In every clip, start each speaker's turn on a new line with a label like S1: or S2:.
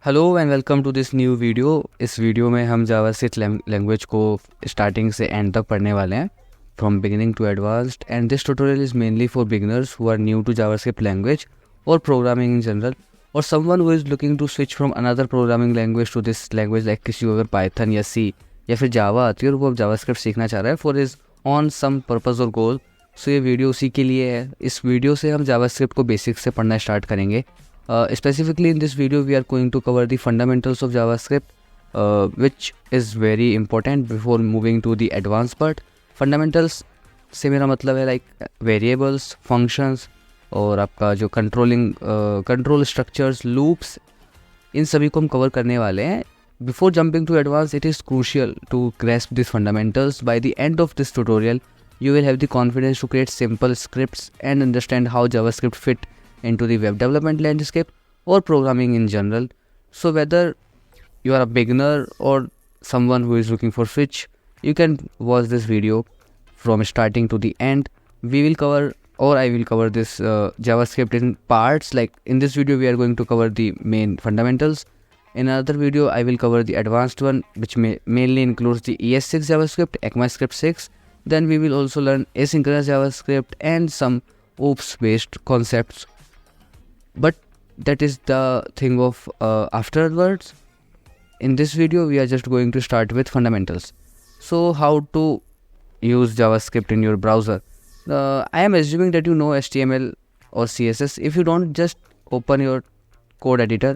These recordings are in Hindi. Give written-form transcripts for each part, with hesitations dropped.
S1: Hello and welcome to this new video. इस वीडियो में हम जावास्क्रिप्ट लैंग्वेज को स्टार्टिंग से एंड तक पढ़ने वाले हैं, from beginning to advanced. And this tutorial is mainly for beginners who are new to JavaScript language और प्रोग्रामिंग इन जनरल, और someone who is looking to switch from another programming language to this language, like किसी को अगर पाइथन या सी या फिर जावा आती है और वो अब जावास्क्रिप्ट सीखना चाह रहा है for is on some purpose और गोल। सो ये वीडियो उसी के लिए है। इस वीडियो से हम जावास्क्रिप्ट को बेसिक्स से पढ़ना स्टार्ट करेंगे। Specifically in this video we are going to cover the fundamentals of JavaScript, which is very important before moving to the advanced part. Fundamentals से मेरा मतलब है like variables, functions और आपका जो control structures, loops, इन सभी को हम cover करने वाले हैं। Before jumping to advanced, it is crucial to grasp these fundamentals. By the end of this tutorial, you will have the confidence to create simple scripts and understand how JavaScript fit into the web development landscape or programming in general. So whether you are a beginner or someone who is looking for switch, you can watch this video from starting to the end. We will cover, or I will cover this JavaScript in parts. Like in this video we are going to cover the main fundamentals. In another video I will cover the advanced one, which mainly includes the ES6 JavaScript, ECMAScript 6. Then we will also learn asynchronous JavaScript and some OOPS based concepts, but that is the thing of afterwards. In this video we are just going to start with fundamentals. So how to use JavaScript in your browser. I am assuming that you know HTML or CSS. If you don't, just open your code editor.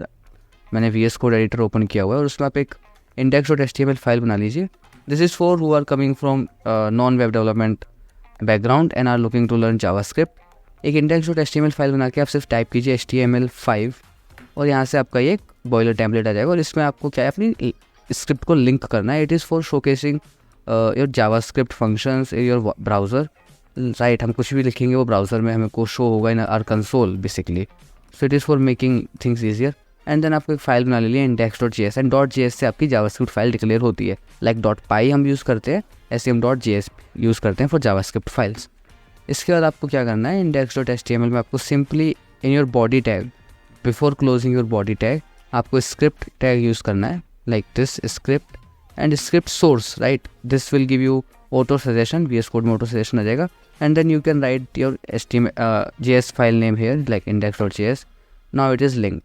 S1: मैंने VS Code Editor ओपन किया हुआ है और उसमें आप एक index.html फाइल बना लीजिए. This is for who are coming from non-web development background and are looking to learn JavaScript. एक index.html फाइल बना के आप सिर्फ टाइप कीजिए HTML5 और यहाँ से आपका ये एक बॉयलर टेम्पलेट आ जाएगा और इसमें आपको क्या है, अपनी स्क्रिप्ट को लिंक करना है. It is for showcasing your JavaScript functions in your browser. Right, हम कुछ भी लिखेंगे वो ब्राउज़र में हमें को शो होगा in our console basically. So it is for making things easier. And then आपको एक फाइल बना लीजिए index.js, एंड .js से आपकी जावास्क्रिप्ट फाइल डिक्लेयर होती है. लाइक .py हम यूज़ करते हैं, ऐसे हम .js यूज़ करते हैं फॉर जावास्क्रिप्ट फाइल्स. इसके बाद आपको क्या करना है, index.html में आपको simply in your body tag, before closing your body tag, आपको स्क्रिप्ट टैग यूज़ करना है, like this script and script source. Right, this will give you auto suggestion. VS code में ऑटो सजेशन आ जाएगा. And then you can write your JS file name here, like index.js. Now it is linked.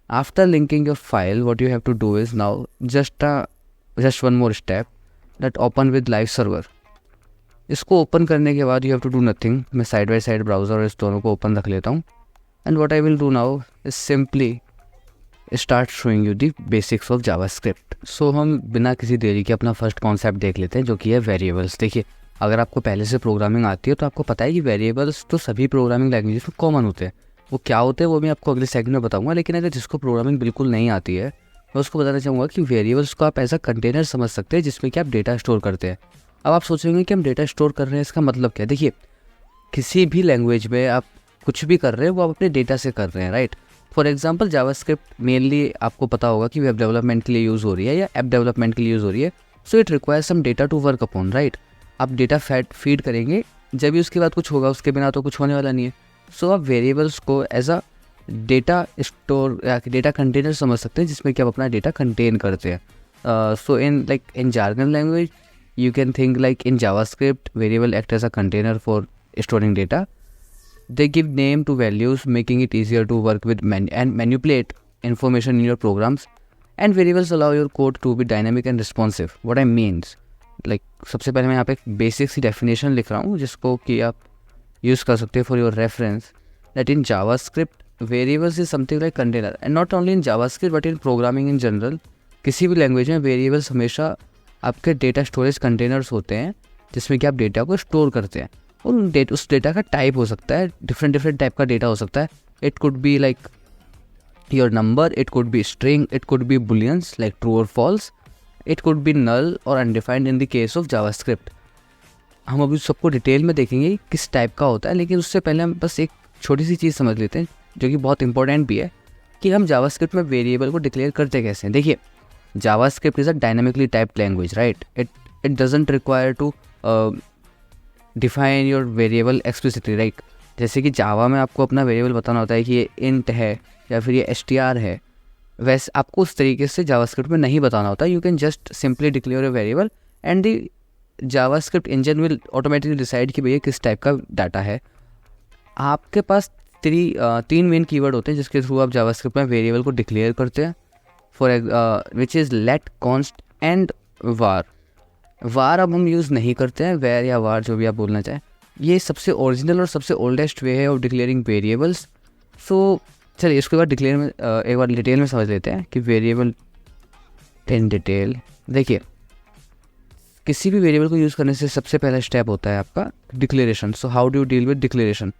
S1: After linking your file, what you have to do is now just one more step, that open with live server. इसको ओपन करने के बाद you have to do nothing. मैं साइड बाई साइड ब्राउज़र और इस दोनों को ओपन रख लेता हूँ. And what I will do now is simply start showing you the basics of JavaScript. So हम बिना किसी देरी के अपना फर्स्ट कॉन्सेप्ट देख लेते हैं, जो कि है वेरिएबल्स. देखिए, अगर आपको पहले से प्रोग्रामिंग आती है तो आपको पता है कि वेरिएबल्स तो सभी प्रोग्रामिंग लैंग्वेजेस में कॉमन होते हैं. वो क्या होते हैं वो मैं आपको अगले सेगमेंट में बताऊँगा. लेकिन अगर जिसको प्रोग्रामिंग बिल्कुल नहीं आती है, मैं उसको बताना चाहूँगा कि वेरिएबल्स को आप ऐसा कंटेनर समझ सकते हैं जिसमें कि आप डेटा स्टोर करते हैं. अब आप सोचेंगे कि हम डेटा स्टोर कर रहे हैं, इसका मतलब क्या है. देखिए, किसी भी लैंग्वेज में आप कुछ भी कर रहे हैं वो आप अपने डेटा से कर रहे हैं. Right, for example JavaScript mainly आपको पता होगा कि वेब डेवलपमेंट के लिए यूज़ हो रही है या ऐप डेवलपमेंट के लिए यूज़ हो रही है. So it requires some data to work upon. Right, आप डेटा फीड करेंगे, जब भी उसके बाद कुछ होगा, उसके बिना तो कुछ होने वाला नहीं है. सो आप वेरिएबल्स को एज अ डेटा स्टोर या डेटा कंटेनर समझ सकते हैं जिसमें कि आप अपना डेटा कंटेन करते हैं. So in jargon language you can think like in JavaScript, variable act as a container for storing data. They give name to values, making it easier to work with and manipulate information in your programs. And variables allow your code to be dynamic and responsive. What I means, like सबसे पहले मैं यहाँ पे एक बेसिक सी डेफिनेशन लिख रहा हूँ जिसको कि आप यूज़ कर सकते हो for your reference. That in JavaScript, variables is something like container, and not only in JavaScript but in programming in general. किसी भी लैंग्वेज में वेरिएबल्स हमेशा आपके डेटा स्टोरेज कंटेनर्स होते हैं जिसमें कि आप डेटा को स्टोर करते हैं. और उस डेटा का टाइप हो सकता है, डिफरेंट टाइप का डेटा हो सकता है. It could be like your number, it could be string, it could be booleans like true और false, it could be null और undefined in the case of JavaScript. हम अभी सबको डिटेल में देखेंगे किस टाइप का होता है, लेकिन उससे पहले हम बस एक छोटी सी चीज़ समझ लेते हैं जो कि बहुत इंपॉर्टेंट भी है, कि हम जावास्क्रिप्ट में वेरिएबल को डिक्लेयर करते कैसे हैं. देखिए, JavaScript is a dynamically typed language, right? It doesn't require to define your variable explicitly, right? जैसे कि जावा में आपको अपना वेरिएबल बताना होता है कि ये int है या फिर ये str है. वैसे आपको उस तरीके से जावास्क्रिप्ट में नहीं बताना होता. You can just simply declare a variable and the JavaScript engine will automatically decide कि भैया किस टाइप का डाटा है. आपके पास तीन मेन कीवर्ड होते हैं जिसके थ्रू आप जावास्क्रिप्ट में वेरिएबल को डिक्लेयर करते हैं. For which is let, const and var. Var अब हम यूज़ नहीं करते हैं, वेर या वार जो भी आप बोलना चाहें. ये सबसे ओरिजिनल और सबसे ओल्डेस्ट वे है ऑफ डिक्लेयरिंग वेरिएबल्स. सो चलिए इसके बाद डिक्लेयर में एक बार डिटेल में समझ लेते हैं कि वेरिएबल इन डिटेल. देखिए किसी भी वेरिएबल को यूज़ करने से सबसे पहला स्टेप होता है आपका declaration. So how do you deal with declaration?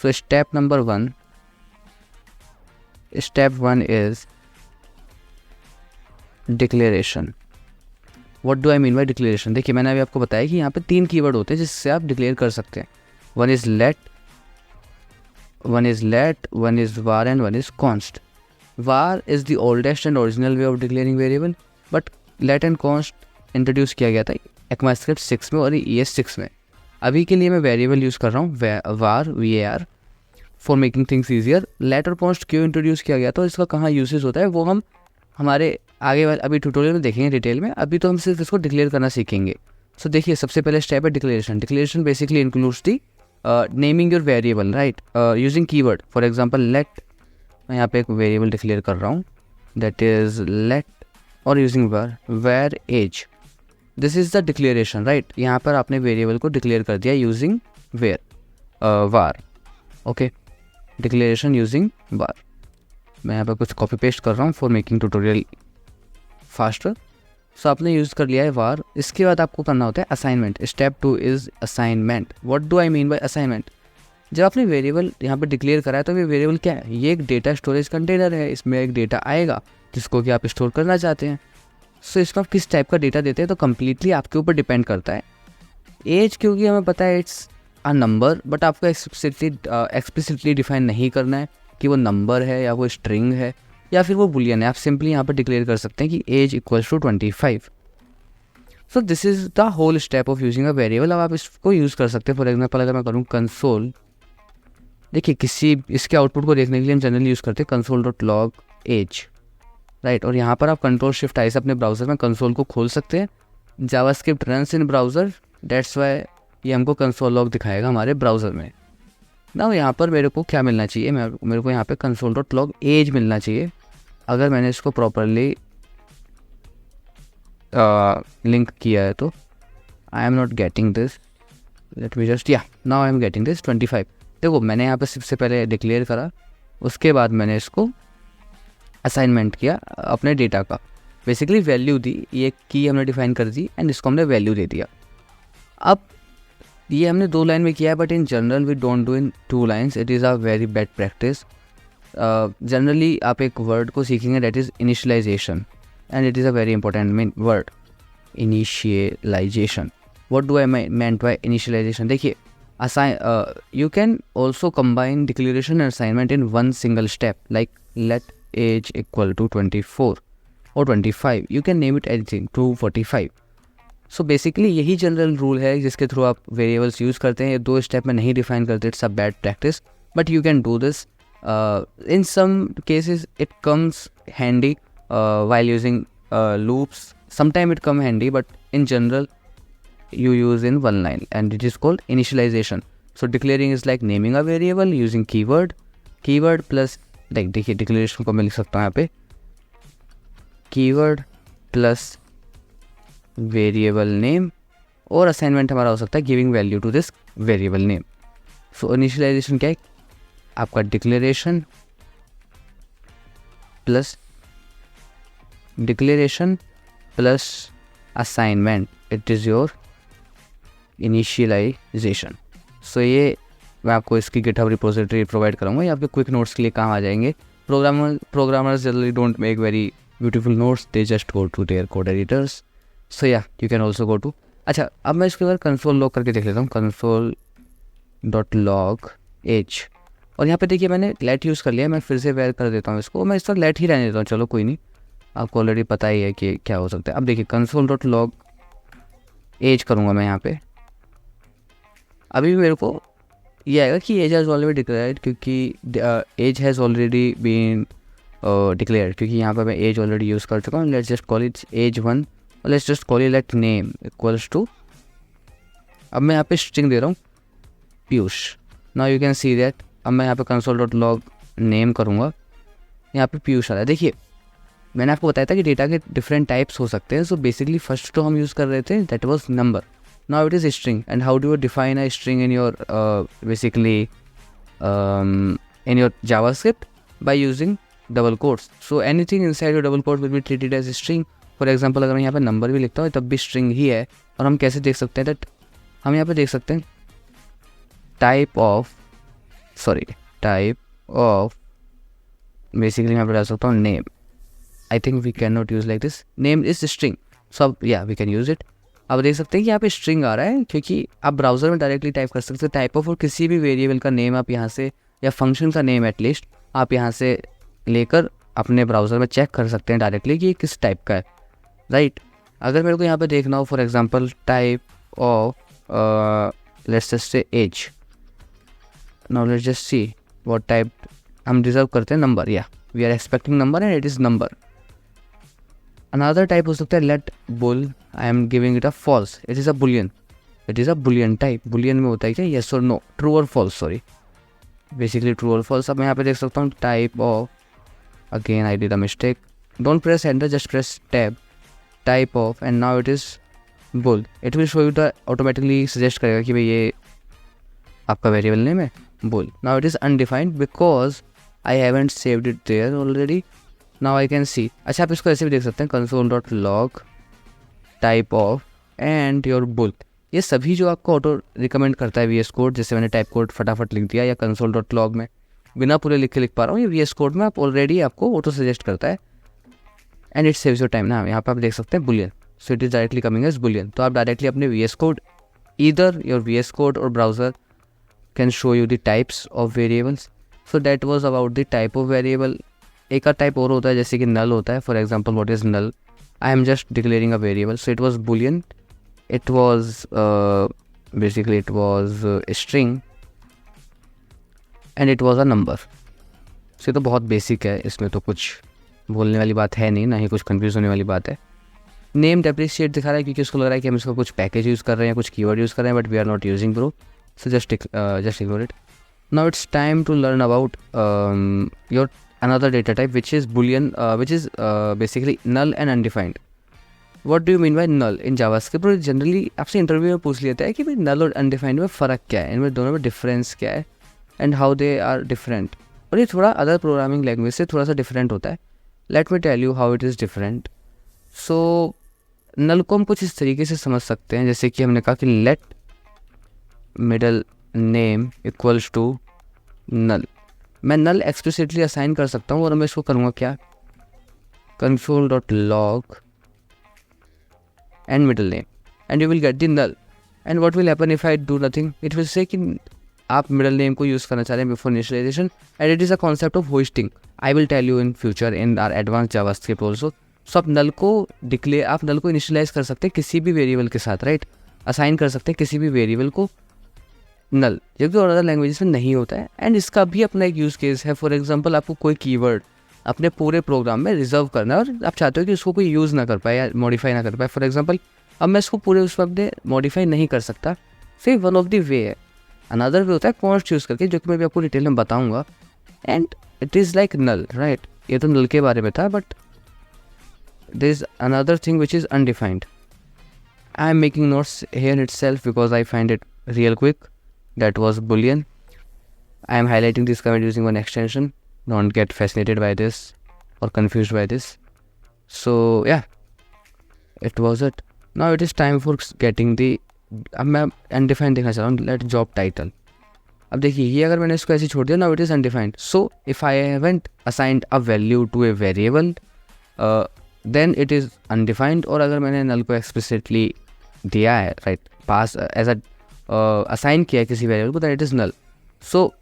S1: So step number one is declaration. What do I mean by declaration? देखिए मैंने अभी आपको बताया कि यहाँ पे 3 कीवर्ड होते हैं जिससे आप डिक्लेयर कर सकते हैं. One is let, one is var and one is const. Var is the oldest and original way of declaring variable, but let and const introduce किया गया था ECMAScript 6 में और ES 6 में. अभी के लिए मैं वेरिएबल यूज़ कर रहा हूँ var, VAR, for making things easier. Let और कॉन्स्ट क्यों इंट्रोड्यूस किया गया था, इसका कहाँ यूसेज होता है, वो हम हमारे आगे वाले अभी ट्यूटोरियल में देखेंगे डिटेल में. अभी तो हम सिर्फ इसको डिक्लेयर करना सीखेंगे. सो देखिए सबसे पहले स्टेप है declaration. Declaration basically includes the naming your variable, right, using keyword. For example let, मैं यहाँ पे एक वेरिएबल डिक्लेयर कर रहा हूँ दैट इज लेट, और using var age. This is the declaration, right. यहाँ पर आपने वेरिएबल को डिक्लेयर कर दिया using var. Okay, declaration using var. मैं यहाँ पर कुछ कॉपी पेस्ट कर रहा हूँ for making tutorial faster. So आपने यूज़ कर लिया है वार. इसके बाद आपको करना होता है assignment. Step 2 is assignment. What do I mean by assignment? जब आपने वेरिएबल यहाँ पे डिक्लेयर करा है तो ये वेरिएबल क्या है? ये एक डेटा स्टोरेज कंटेनर है. इसमें एक डेटा आएगा जिसको कि आप स्टोर करना चाहते हैं. सो इसमें आप किस टाइप का डेटा देते हैं तो कम्प्लीटली आपके ऊपर डिपेंड करता है. एज क्योंकि हमें पता है इट्स अ नंबर, बट आपको एक्सप्लिसिटली डिफाइन नहीं करना है कि वो नंबर है या वो स्ट्रिंग है या फिर वो बुलियन है. आप सिंपली यहाँ पर डिक्लेयर कर सकते हैं कि age equals to 25. So this is the whole step of using a variable. अब आप इसको यूज़ कर सकते हैं. फॉर एग्जाम्पल अगर मैं करूँ कंसोल, देखिए किसी इसके आउटपुट को देखने के लिए हम जनरली यूज़ करते हैं console.log एज, राइट. और यहाँ पर आप Ctrl+Shift+I से अपने ब्राउज़र में कंसोल को खोल सकते हैं. JavaScript runs in browser, that's why ये हमको कंसोल लॉग दिखाएगा हमारे ब्राउज़र में. ना यहाँ पर मेरे को क्या मिलना चाहिए, मेरे को यहाँ पे console.log एज मिलना चाहिए. अगर मैंने इसको प्रॉपरली लिंक किया है तो I am not getting this. Let me just, yeah now I am getting this 25. देखो मैंने यहाँ पे सबसे पहले डिक्लेयर करा, उसके बाद मैंने इसको असाइनमेंट किया अपने डेटा का. बेसिकली वैल्यू दी, ये की हमने डिफाइन कर दी एंड इसको हमने वैल्यू दे दिया. अब ये हमने 2 लाइन में किया है, but in general we don't do in 2 lines. It is a very bad practice. Generally आप एक वर्ड को सीखेंगे that is initialization, and it is a very important main word, initialization. What do I meant by initialization? देखिए you can also combine declaration and assignment in one single step, like let age equal to 24 or 25. You can name it anything to 45. So basically यही जनरल रूल है जिसके थ्रू आप वेरिएबल्स यूज़ करते हैं. ये 2 स्टेप में नहीं डिफाइन करते. It's a bad practice, but you can do this. In some cases it comes handy while using loops. Sometime it come handy, but in general you use in one line, and it is called initialization. So declaring is like naming a variable using keyword plus, like देखिए declaration को मैं लिख सकता हूँ यहाँ पे keyword plus variable name, और assignment हमारा हो सकता है giving value to this variable name. So initialization क्या है? आपका declaration plus assignment, it is your initialization. सो ये मैं आपको इसकी GitHub रिपोजिटरी प्रोवाइड करूँगा. ये आपके क्विक नोट्स के लिए काम आ जाएंगे. Programmers generally don't make very beautiful notes, they just go to their code editors. So yeah you can also go to. अच्छा, अब मैं इसके बाद कंसोल लॉग करके देख लेता हूँ. console.log एज, और यहाँ पे देखिए मैंने लेट यूज़ कर लिया. मैं फिर से वेर कर देता हूँ इसको. मैं इस तरह लेट ही रहने देता हूँ. चलो कोई नहीं, आपको ऑलरेडी पता ही है कि क्या हो सकता है. अब देखिए console.log एज करूँगा मैं यहाँ पे. अभी भी मेरे को ये आएगा कि एज हैज़ ऑलरेडी डिक्लेयर्ड, क्योंकि age has already been declare, क्योंकि यहाँ पर मैं एज ऑलरेडी यूज़ कर चुका हूँ. Let's just call it age 1 और let's just call it let name equals to, अब मैं यहाँ पे स्ट्रिंग दे रहा हूँ Piyush. Now you can see that अब मैं यहाँ पे console.log नेम करूँगा, यहाँ पे पीयूष आ रहा है. देखिए मैंने आपको बताया था कि डेटा के डिफरेंट टाइप्स हो सकते हैं. सो बेसिकली फर्स्ट तो हम यूज़ कर रहे थे that was number. Now it is string. And how do you define a string in your basically in your JavaScript? By using double quotes. So anything inside your double quote will be treated as a string. For example अगर मैं यहाँ पे नंबर भी लिखता हूँ तब भी string ही है. और हम कैसे देख सकते हैं that हम यहाँ पे देख सकते हैं type of basically मैं यहाँ पे डाल सकता हूँ name. I think we cannot use like this. Name is string. So yeah we can use it. अब देख सकते हैं कि यहाँ पे string आ रहा है क्योंकि आप ब्राउज़र में डायरेक्टली टाइप कर सकते हैं टाइप ऑफ, और किसी भी वेरिएबल का नेम आप यहाँ से या फंक्शन का नेम एटलीस्ट आप यहाँ से लेकर अपने ब्राउज़र में चेक कर सकते हैं डायरेक्टली कि ये किस टाइप का है, राइट. अगर मेरे को यहाँ पे देखना हो for example type of let's just say age. Now let's just see what type हम डिजर्व करते हैं. नंबर, या we are expecting number and it is number. Another type हो सकता है let bool, I am giving it a false, it is a boolean. It is a boolean type. Boolean में होता है क्या येस और नो, ट्रू और फॉल्स, सॉरी बेसिकली ट्रू और फॉल्स. अब मैं यहाँ पे देख सकता हूँ type of, again I did a mistake, don't press enter just press tab, type of and now it is bool. It will show you the automatically suggest करेगा कि भाई ये आपका वेरिएबल नेम है bool. Now it is undefined because I haven't saved it there already. Now I can see. अच्छा आप इसको ऐसे भी देख सकते हैं console.log type of and your bull. ये सभी जो आपको ऑटो रिकमेंड करता है VS कोड, जैसे मैंने टाइप कोड फटाफट लिख दिया या console.log में बिना पूरे लिख पा रहा हूँ, ये VS कोड में आप ऑलरेडी आपको ऑटो सजेस्ट करता है and it saves your time ना. यहाँ पे आप देख सकते हैं boolean, so it is directly coming as boolean. तो आप डायरेक्टली अपने VS code, either your VS code और browser can show you the types of variables. So that was about the type of variable. एक का टाइप और होता है जैसे कि नल होता है. For example what is null, I am just declaring a variable. So it was boolean, it was basically it was a string and it was a number. So ये तो बहुत बेसिक है, इसमें तो कुछ बोलने वाली बात है नहीं, ना ही कुछ कंफ्यूज होने वाली बात है. नेम डेप्रिशिएट दिखा रहा है क्योंकि उसको लग रहा है कि हम इसका कुछ पैकेज यूज़ कर रहे हैं, कुछ कीवर्ड यूज़ कर रहे हैं, but we are not using bro. So just ignore it. Now it's time to learn about your another data type which is boolean, which is basically null and undefined. What do you mean by null in JavaScript? और जनरली आपसे इंटरव्यू में पूछ लेता है कि भाई null और undefined में फ़र्क क्या है, इनमें दोनों में डिफरेंस क्या है and how they are different. और ये थोड़ा अदर प्रोग्रामिंग लैंग्वेज से थोड़ा सा डिफरेंट होता है. Let me tell you how it is different. So null को हम कुछ इस तरीके से समझ सकते हैं जैसे कि हमने कहा कि let middle name equals to null. मैं नल एक्सप्लिसिटली असाइन कर सकता हूँ और मैं इसको करूँगा क्या, console.log and middle name and you will get the null. And what will happen if I do nothing? It will say कि आप middle name को यूज़ करना चाह रहे हैं before initialization and it is a concept of hoisting. I will tell you in future in our advanced JavaScript also. So आप null को declare, आप null को initialize कर सकते हैं किसी भी वेरिएबल के साथ, राइट. असाइन कर सकते हैं किसी भी वेरिएबल को नल, जो कि और अदर लैंग्वेजेस में नहीं होता है. एंड इसका भी अपना एक यूज़ केस है. फॉर एग्जांपल आपको कोई कीवर्ड अपने पूरे प्रोग्राम में रिजर्व करना है और आप चाहते हो कि उसको कोई यूज़ ना कर पाए या मॉडिफाई ना कर पाए. फॉर एग्जांपल अब मैं इसको पूरे उस वक्त मॉडिफाई नहीं कर सकता. फिर वन ऑफ द वे है, अनदर वे होता है कॉन्स्ट यूज़ करके, जो कि मैं भी आपको डिटेल में बताऊँगा. And it is like null, right. ये तो नल के बारे में था, but there is another thing which is undefined. I am making notes here itself because I find it real quick. That was boolean. I am highlighting this command using one extension. Don't get fascinated by this or confused by this. So yeah, it was it. Now it is time for getting the, अब मैं undefined देखना चाह रहा हूँ. Let job title. अब देखिए ये अगर मैंने इसको ऐसे छोड़ दिया, now it is undefined. So if I haven't assigned a value to a variable, then it is undefined. और अगर मैंने null को explicitly दिया है, right, pass as a assign किया है किसी वेरिएबल को, that it is null. So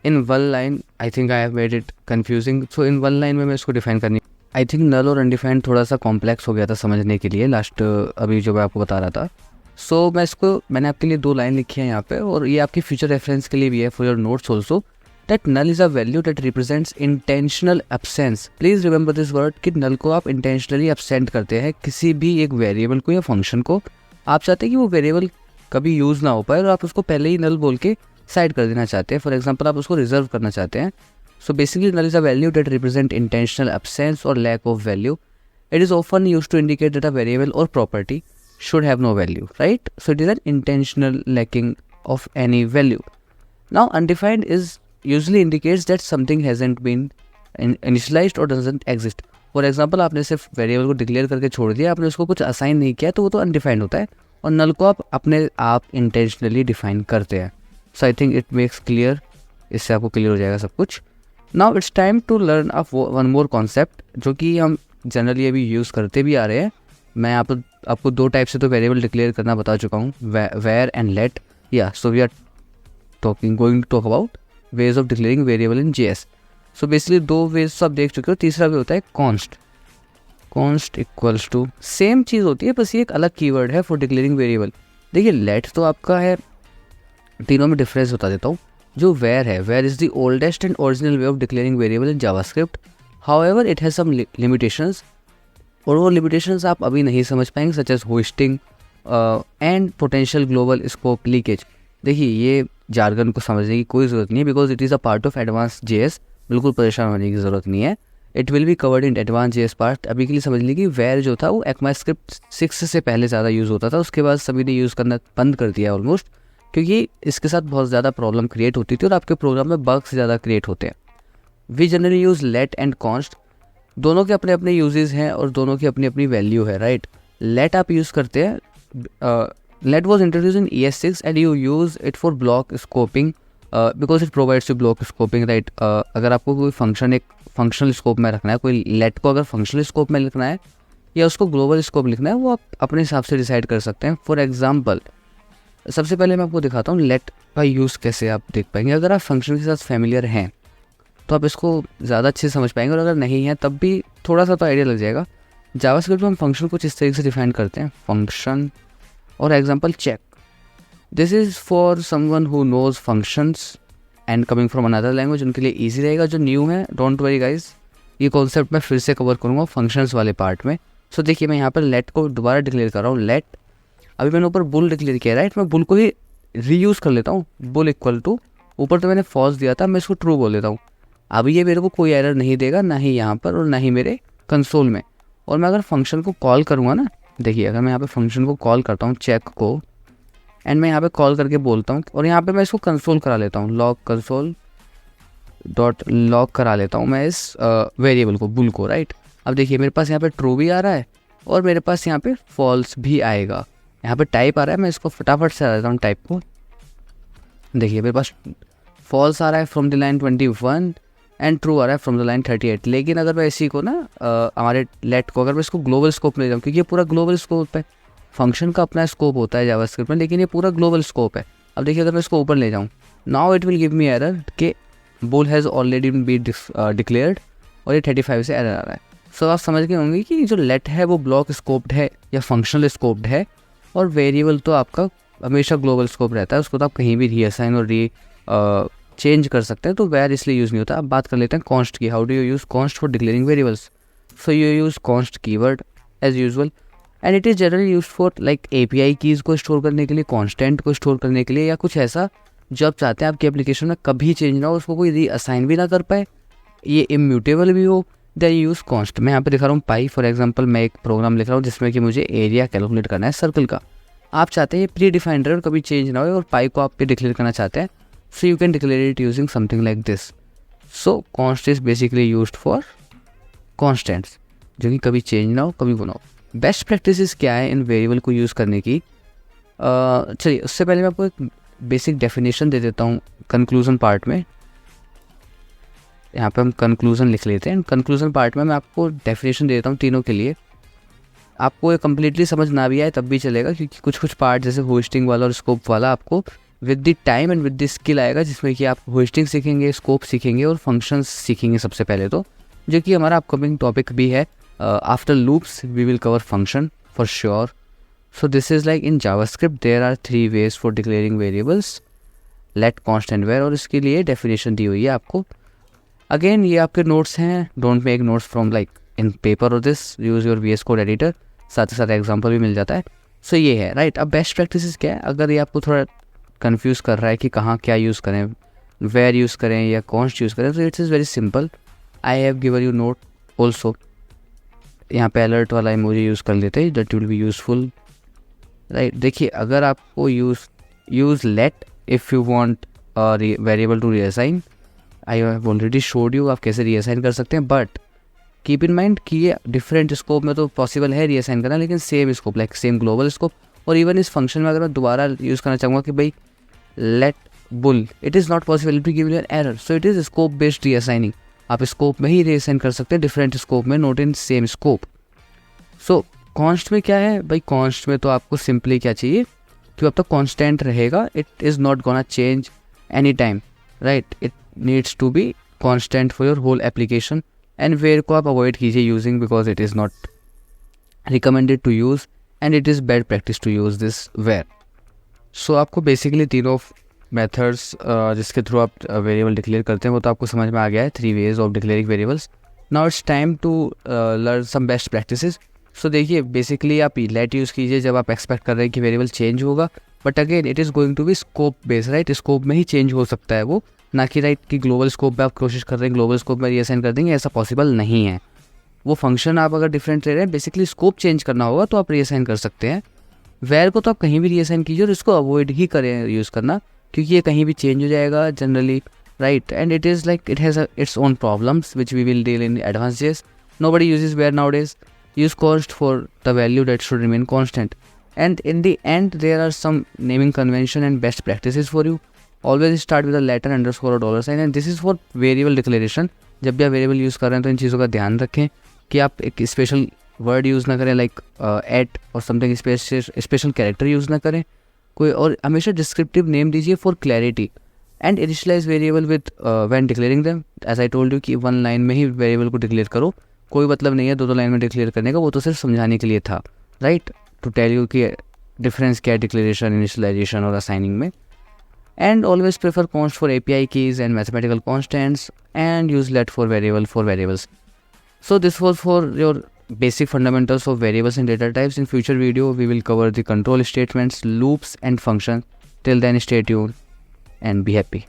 S1: in one line I think I have made it confusing. So in one line में मैं इसको डिफाइन करनी, आई थिंक नल और अनडिफाइंड थोड़ा सा कॉम्प्लेक्स हो गया था समझने के लिए लास्ट अभी जो मैं आपको बता रहा था. सो मैंने आपके लिए 2 लाइन लिखी है यहाँ पे, और ये आपकी फ्यूचर रेफरेंस के लिए भी है, for your notes also, that null is a value that represents intentional absence. Please remember this word कि नल को आप इंटेंशनली एब्सेंट करते हैं किसी भी एक वेरिएबल को या फंक्शन को। आप चाहते हैं कि वो वेरिएबल कभी यूज़ ना हो पाए और आप उसको पहले ही नल बोल के साइड कर देना चाहते हैं। फॉर एग्जाम्पल आप उसको रिजर्व करना चाहते हैं। So basically null is a value that represent intentional absence और lack of value. It is often used to indicate that a variable or property should have no value, right? So it is an intentional lacking of any value. Now undefined is usually indicates that something hasn't been initialized or doesn't exist. For example, आपने सिर्फ वेरिएबल को डिक्लेयर करके छोड़ दिया, आपने उसको कुछ असाइन नहीं किया, तो वो तो अनडिफाइंड होता है। और नल को आप अपने आप इंटेंशनली डिफाइन करते हैं। So I think it makes clear, इससे आपको क्लियर हो जाएगा सब कुछ। Now it's time to learn one more concept जो कि हम जनरली अभी यूज़ करते भी आ रहे हैं। मैं यहाँ पर आपको दो टाइप से तो वेरिएबल डिक्लेयर करना बता चुका हूँ, where and let. Yeah so we are going to talk about ways of declaring variable in JS। So basically दो वेज तो आप देख चुके हो, तीसरा वे होता है const. Const equals to same चीज़ होती है, बस ये एक अलग कीवर्ड है फॉर डिक्लेयरिंग वेरिएबल। देखिए लेट तो आपका है, तीनों में डिफरेंस बता देता हूँ। जो वेयर है, var is the oldest and original way of declaring variable in JavaScript. However it has some limitations, और वो लिमिटेशंस आप अभी नहीं समझ पाएंगे, such as hoisting and potential global scope leakage. देखिए ये जार्गन को समझने की कोई ज़रूरत नहीं है, because it is a part of advance JS। बिल्कुल परेशान होने की ज़रूरत नहीं है, it will be covered in advance JS part. अभी के लिए समझ लीजिए कि वेयर जो था वो ECMAScript 6 से पहले ज़्यादा यूज़ होता था, उसके बाद सभी ने यूज़ करना बंद कर दिया ऑलमोस्ट, क्योंकि इसके साथ बहुत ज़्यादा प्रॉब्लम क्रिएट होती थी और आपके प्रोग्राम में बग्स ज़्यादा क्रिएट होते हैं। We generally use let and const, दोनों के अपने अपने यूजेस हैं और दोनों की अपनी अपनी वैल्यू है, राइट। लेट आप यूज़ करते हैं, let was introduced in ES6 and you use it for block scoping because it provides you block scoping, right. अगर आपको कोई फंक्शन एक फंक्शनल स्कोप में रखना है, कोई लेट को अगर फंक्शनल स्कोप में लिखना है या उसको ग्लोबल स्कोप लिखना है, वो आप अपने हिसाब से डिसाइड कर सकते हैं। फॉर एग्जाम्पल सबसे पहले मैं आपको दिखाता हूँ लेट का यूज़ कैसे आप देख पाएंगे। अगर आप फंक्शन के साथ फैमिलियर हैं तो आप इसको ज़्यादा अच्छे से समझ पाएंगे, और अगर नहीं है तब भी थोड़ा सा तो आइडिया लग जाएगा। जावास्क्रिप्ट में हम फंक्शन कुछ इस तरीके से डिफाइन करते हैं, फंक्शन और example check. This is for someone who knows functions and coming from another language, उनके लिए ईजी रहेगा। जो न्यू है डोंट वरी गाइज, ये कॉन्सेप्ट मैं फिर से कवर करूँगा फंक्शंस वाले पार्ट में। सो देखिए मैं यहाँ पर लेट को दोबारा डिक्लेयर कर रहा हूँ। लेट, अभी मैंने ऊपर बुल डिक्लेयर किया, राइट। मैं बुल को ही रीयूज़ कर लेता हूँ, बुल इक्वल टू, ऊपर तो मैंने फॉल्स दिया था, मैं इसको ट्रू बोल देता हूँ। अब ये मेरे को कोई एरर नहीं देगा, ना ही यहाँ पर और ना ही मेरे कंसोल में। और मैं अगर फंक्शन को कॉल करूँगा ना, देखिए अगर मैं यहाँ पे फंक्शन को कॉल करता हूँ चेक को, एंड मैं यहाँ पे कॉल करके बोलता हूँ, और यहाँ पे मैं इसको कंसोल करा लेता हूँ, लॉग कंसोल डॉट लॉग करा लेता हूँ मैं इस वेरिएबल को, बुल को, राइट। अब देखिए मेरे पास यहाँ पे ट्रू भी आ रहा है और मेरे पास यहाँ पे फॉल्स भी आएगा। यहाँ पे टाइप आ रहा है, मैं इसको फटाफट से आ देता हूँ टाइप को। देखिए मेरे पास फॉल्स आ रहा है from the line 21 and true आ रहा है फ्रॉम द लाइन 38। लेकिन अगर मैं इसी को ना हमारे लेट को अगर मैं इसको ग्लोबल स्कोप में ले जाऊँ, क्योंकि ये पूरा ग्लोबल स्कोप है, फंक्शन का अपना स्कोप होता है जावास्क्रिप्ट में, लेकिन ये पूरा ग्लोबल स्कोप है। अब देखिए अगर मैं इसको ऊपर ले जाऊँ, now it will give me error कि bool has already been declared, और ये 35 से एरर आ रहा है। सो आप समझ गए होंगे कि जो लेट है वो ब्लॉक स्कोप्ड है या फंक्शनल स्कोप्ड है, और वेरिएबल तो आपका हमेशा ग्लोबल स्कोप रहता है, उसको तो आप कहीं भी रीअसाइन और चेंज कर सकते हैं, तो वेयर इसलिए यूज़ नहीं होता। अब बात कर लेते हैं कॉन्स्ट की। How do you use const for declaring variables? So you use const keyword as usual, and it is generally use for like API keys को स्टोर करने के लिए, कॉन्स्टेंट को स्टोर करने के लिए, या कुछ ऐसा जो आप चाहते हैं आपकी एप्लीकेशन में कभी चेंज ना हो, उसको कोई रीअसाइन भी ना कर पाए, ये इम्यूटेबल भी हो, देन यूज़ कॉन्स्ट। मैं यहाँ पे दिखा रहा हूँ पाई। फॉर एग्जाम्पल मैं एक प्रोग्राम लिख रहा हूँ जिसमें कि मुझे एरिया कैलकुलेट करना है सर्कल का। आप चाहते हैं ये प्री डिफाइंड रहे और कभी चेंज ना हो, और पाई को आप पे डिक्लेयर करना चाहते हैं, so you can declare it using something like this. So const is basically used for constants, जो कि कभी चेंज ना हो, कभी वो ना हो। बेस्ट प्रैक्टिसेस क्या है इन वेरिएबल को यूज़ करने की? चलिए उससे पहले मैं आपको एक बेसिक डेफिनेशन दे देता हूँ कंक्लूजन पार्ट में। यहाँ पे हम कंक्लूजन लिख लेते हैं। कंक्लूजन पार्ट में मैं आपको डेफिनेशन दे देता हूँ तीनों के लिए। आपको ये कम्प्लीटली समझ ना भी आए तब भी चलेगा, क्योंकि कुछ कुछ पार्ट जैसे होस्टिंग वाला और स्कोप वाला आपको with the time and with the skill आएगा, जिसमें कि आप होस्टिंग सीखेंगे, स्कोप सीखेंगे और फंक्शंस सीखेंगे सबसे पहले तो, जो कि हमारा अपकमिंग टॉपिक भी है। After loops we will cover function for sure. So this is like in JavaScript there are 3 ways for declaring variables, let constant var, और इसके लिए डेफिनेशन दी हुई है आपको। अगेन ये आपके नोट्स हैं, don't make notes from like in paper और this, use your VS code editor, साथ ही साथ एग्जाम्पल भी मिल जाता है। सो ये है राइट। अब बेस्ट प्रैक्टिसेस क्या है, अगर ये आपको थोड़ा कंफ्यूज कर रहा है कि कहाँ क्या यूज़ करें, वेयर यूज़ करें या कॉन्स्ट यूज़ करें, तो it's is very simple. I have given you note also, यहाँ पे अलर्ट वाला इमोजी यूज़ कर लेते हैं, that will be useful right. देखिए अगर आपको use let if you want variable to reassign, I have already showed you आप कैसे रीअसाइन कर सकते हैं, बट कीप इन माइंड कि ये डिफरेंट स्कोप में तो पॉसिबल है रीअसाइन करना, लेकिन same scope like same global scope. और इवन इस फंक्शन में अगर मैं दोबारा यूज़ करना चाहूँगा कि भाई let bool, it is not possible, it will give you an error. So it is scope based reassigning, आप स्कोप में ही रीअसाइन कर सकते हैं, डिफरेंट स्कोप में, not in same scope. So const में क्या है भाई, कॉन्स्ट में तो आपको सिंपली क्या चाहिए कि अब तक कॉन्स्टेंट रहेगा, it is not gonna change any time right, it needs to be constant for your whole application. And var को आप अवॉइड कीजिए using, because it is not recommended to use and it is bad practice to use this var. So आपको बेसिकली तीनों मेथड्स जिसके थ्रू आप वेरिएबल डिक्लेयर करते हैं वो तो आपको समझ में आ गया है, 3 ways of declaring variables. Now it's time to learn some best practices. So देखिए बेसिकली आप लेट यूज़ कीजिए जब आप एक्सपेक्ट कर रहे हैं कि वेरिएबल चेंज होगा, but again it is going to be scope based right, scope में ही चेंज हो सकता है वो, ना कि राइट कि ग्लोबल स्कोप में आप कोशिश कर रहे हैं ग्लोबल स्कोप में रीअसाइन कर देंगे, ऐसा पॉसिबल नहीं है। वो फंक्शन आप अगर डिफरेंट ले रहे हैं, बेसिकली स्कोप चेंज करना होगा तो आप रीअसाइन कर सकते हैं। वेयर को तो आप कहीं भी रीअसाइन कीजिए और इसको अवॉइड ही करें यूज़ करना, क्योंकि ये कहीं भी चेंज हो जाएगा generally right, and it is like it has its own problems which we will deal in advance days. Nobody uses var nowadays, use const for the value that should remain constant, and in the end there are some naming convention and best practices for you. Always start with a letter, underscore or dollar sign, and this is for variable declaration. जब भी आप वेरिएबल यूज़ कर रहे हैं तो इन चीज़ों का ध्यान रखें कि आप एक स्पेशल वर्ड यूज़ ना करें लाइक एट और समथिंग स्पेशल कैरेक्टर यूज़ ना करें कोई, और हमेशा डिस्क्रिप्टिव नेम दीजिए for clarity. And initialize variable with when declaring them, as I told you कि 1 लाइन में ही वेरिएबल को डिक्लेयर करो, कोई मतलब नहीं है 2 लाइन में डिक्लेयर करने का, वो तो सिर्फ समझाने के लिए था राइट, टू टेल यू कि डिफरेंस क्या है डिक्लेरेशन, इनिशियलाइजेशन और असाइनिंग में। And always prefer const for API keys and mathematical constants and use let for variables. So this was for your basic fundamentals of variables and data types. In future video we will cover the control statements, loops and functions. Till then stay tuned and be happy.